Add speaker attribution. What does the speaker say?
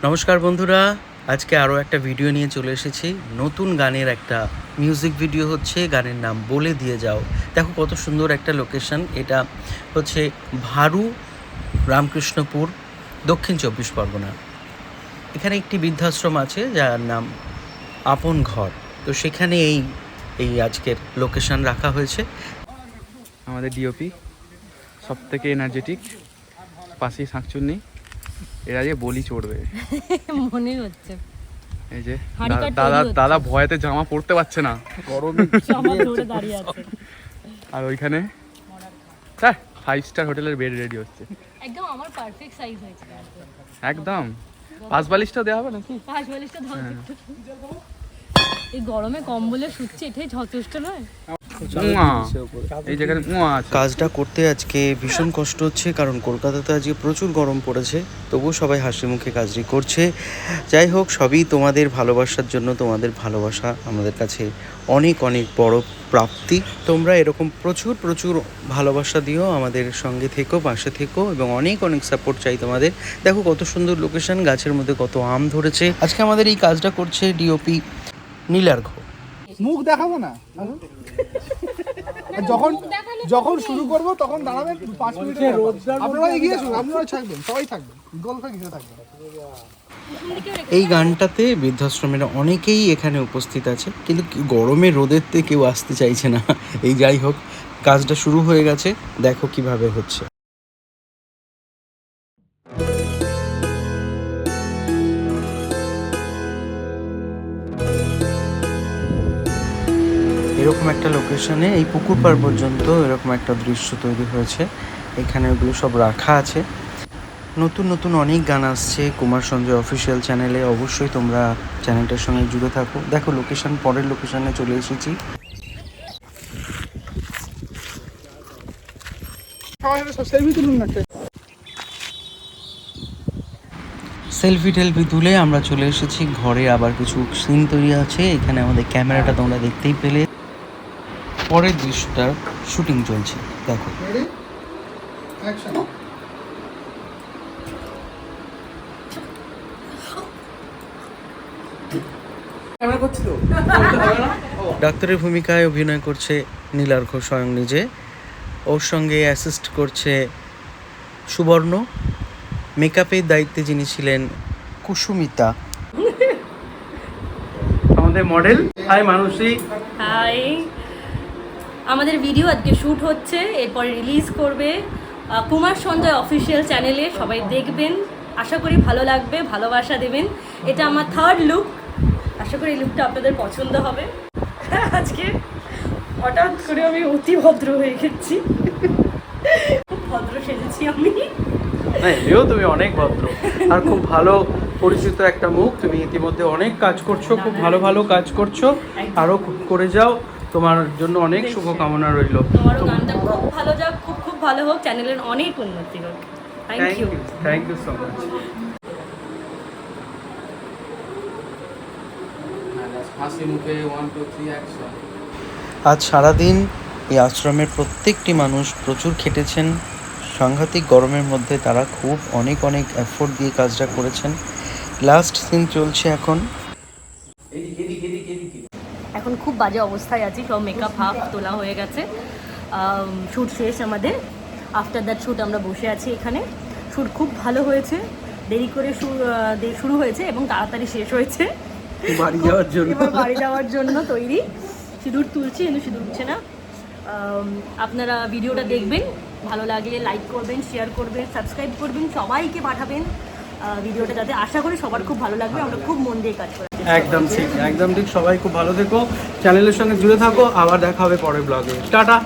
Speaker 1: নমস্কার বন্ধুরা, আজকে আরও একটা ভিডিও নিয়ে চলে এসেছি। নতুন গানের একটা মিউজিক ভিডিও হচ্ছে, গানের নাম বলে দিয়ে যাও। দেখো কত সুন্দর একটা লোকেশন। এটা হচ্ছে ভারু, রামকৃষ্ণপুর, দক্ষিণ 24 পরগনা। এখানে একটি বৃদ্ধাশ্রম আছে যার নাম আপন ঘর। তো সেখানে এই আজকের লোকেশন রাখা হয়েছে।
Speaker 2: আমাদের ডিওপি সব থেকে এনার্জেটিক, পাশেই শাঁকচুন্নি। এরা যে বলি চড়বে
Speaker 3: মনে হচ্ছে।
Speaker 2: এই যে দাদা ভয়েতে জামা পরতে পারছে না, গরমে
Speaker 3: ধরে দাঁড়িয়ে আছে।
Speaker 2: আর ওইখানে 5 স্টার হোটেলের বেড রেডি হচ্ছে।
Speaker 3: একদম আমার পারফেক্ট সাইজ হয়েছে।
Speaker 2: একদম পাঁচ বালিশটা দেওয়া হবে নাকি?
Speaker 3: পাঁচ বালিশটা দাও। এই গরমে কম্বলে শুচ্ছে, এটাই যথেষ্ট নয়?
Speaker 2: এই জায়গায়
Speaker 1: কাজটা করতে আজকে ভীষণ কষ্ট হচ্ছে, কারণ কলকাতাতে আজকে প্রচুর গরম পড়েছে। তবুও সবাই হাসি মুখে কাজটি করছে। যাই হোক, সবই তোমাদের ভালোবাসার জন্য। তোমাদের ভালোবাসা আমাদের কাছে অনেক অনেক বড় প্রাপ্তি। তোমরা এরকম প্রচুর প্রচুর ভালোবাসা দিও, আমাদের সঙ্গে থেকো, পাশে থেকো, এবং অনেক অনেক সাপোর্ট চাই তোমাদের। দেখো কত সুন্দর লোকেশন, গাছের মধ্যে কত আম ধরেছে। আজকে আমাদের এই কাজটা করছে ডিওপি নীলার্ঘ।
Speaker 4: মুখ দেখাবো না, যখন শুরু করবো তখন দাঁড়াবেন 5 মিনিট। আপনারা এগিয়ে আসুন, আপনারা থাকবেন, সবাই থাকবেন, গল্প ঘিরে থাকবেন।
Speaker 1: এই গানটাতে বৃদ্ধাশ্রমের অনেকেই এখানে উপস্থিত আছে, কিন্তু গরমে রোদেরতে কেউ আসতে চাইছে না। এই যাই হোক, কাজটা শুরু হয়ে গেছে, দেখো কিভাবে হচ্ছে। এরকম একটা লোকেশনে এই পুকুর পাড় পর্যন্ত এরকম একটা দৃশ্য তৈরি হয়েছে। এখানে ওগুলো সব রাখা আছে। নতুন নতুন অনেক গান আসছে কুমার সঞ্জয় অফিসিয়াল চ্যানেলে। অবশ্যই তোমরা চ্যানেলটার সঙ্গে জুড়ে থাকো। দেখো লোকেশন, পরের লোকেশনে চলে এসেছি। সেলফি টেলফি তুলে আমরা চলে এসেছি ঘরে। আবার কিছু সিন তৈরি আছে এখানে। আমাদের ক্যামেরাটা তোমরা দেখতেই পেলে। পরের দৃশ্যটার শুটিং চলছে, দেখো। ডাক্তারের ভূমিকায় অভিনয় করছে নীলার্ঘ স্বয়ং নিজে। ওর সঙ্গে অ্যাসিস্ট করছে সুবর্ণ। মেকআপের দায়িত্বে যিনি ছিলেন কুসুমিতা, আমাদের মডেল। হাই মানসী।
Speaker 3: হাই। আমাদের ভিডিও আজকে শ্যুট হচ্ছে, এরপরে রিলিজ করবে কুমার সঞ্জয় অফিসিয়াল চ্যানেলে। সবাই দেখবেন, আশা করি ভালো লাগবে, ভালোবাসা দেবেন। এটা আমার 3rd লুক। আশা করি এই লুকটা আপনাদের পছন্দ হবে। আজকে হঠাৎ করে আমি অতি ভদ্র হয়ে গেছি, খুব ভদ্র সেজেছি আমি।
Speaker 1: এও তুমি অনেক ভদ্র আর খুব ভালো পরিচিত একটা মুখ। তুমি ইতিমধ্যে অনেক কাজ করছো, খুব ভালো ভালো কাজ করছো, আরও করে যাও। তোমার জন্য অনেক শুভকামনা রইল।
Speaker 3: তোমারও গানটা খুব ভালো যাক, খুব খুব ভালো হোক, চ্যানেলের অনেক উন্নতি হোক। Thank you
Speaker 1: so much. আজ সারাদিন এই আশ্রমের প্রত্যেকটি মানুষ প্রচুর খেটেছেন। সাংঘাতিক গরমের মধ্যে তারা খুব অনেক অনেক এফোর্ট দিয়ে কাজটা করেছেন। লাস্ট সিন চলছে এখন।
Speaker 3: এখন খুব বাজে অবস্থায় আছি, সব মেকআপ হাফ তোলা হয়ে গেছে। শ্যুট শেষ আমাদের। আফটার দ্যাট শ্যুট আমরা বসে আছি এখানে। শ্যুট খুব ভালো হয়েছে, দেরি করে শুরু হয়েছে এবং তাড়াতাড়ি শেষ হয়েছে। এবার বাড়ি যাওয়ার জন্য তৈরি। সিঁদুর তুলছি, কিন্তু সিঁদুর উঠছে না। আপনারা ভিডিওটা দেখবেন, ভালো লাগলে লাইক করবেন, শেয়ার করবেন, সাবস্ক্রাইব করবেন, সবাইকে পাঠাবেন ভিডিওটা, যাতে আশা করি সবার খুব ভালো লাগবে। আমরা খুব মন দিয়ে কাজ করি।
Speaker 1: একদম ঠিক, একদম ঠিক। সবাই খুব ভালো থেকো, চ্যানেলের সঙ্গে জুড়ে থাকো। আবার দেখা হবে পরের ব্লগে। টাটা।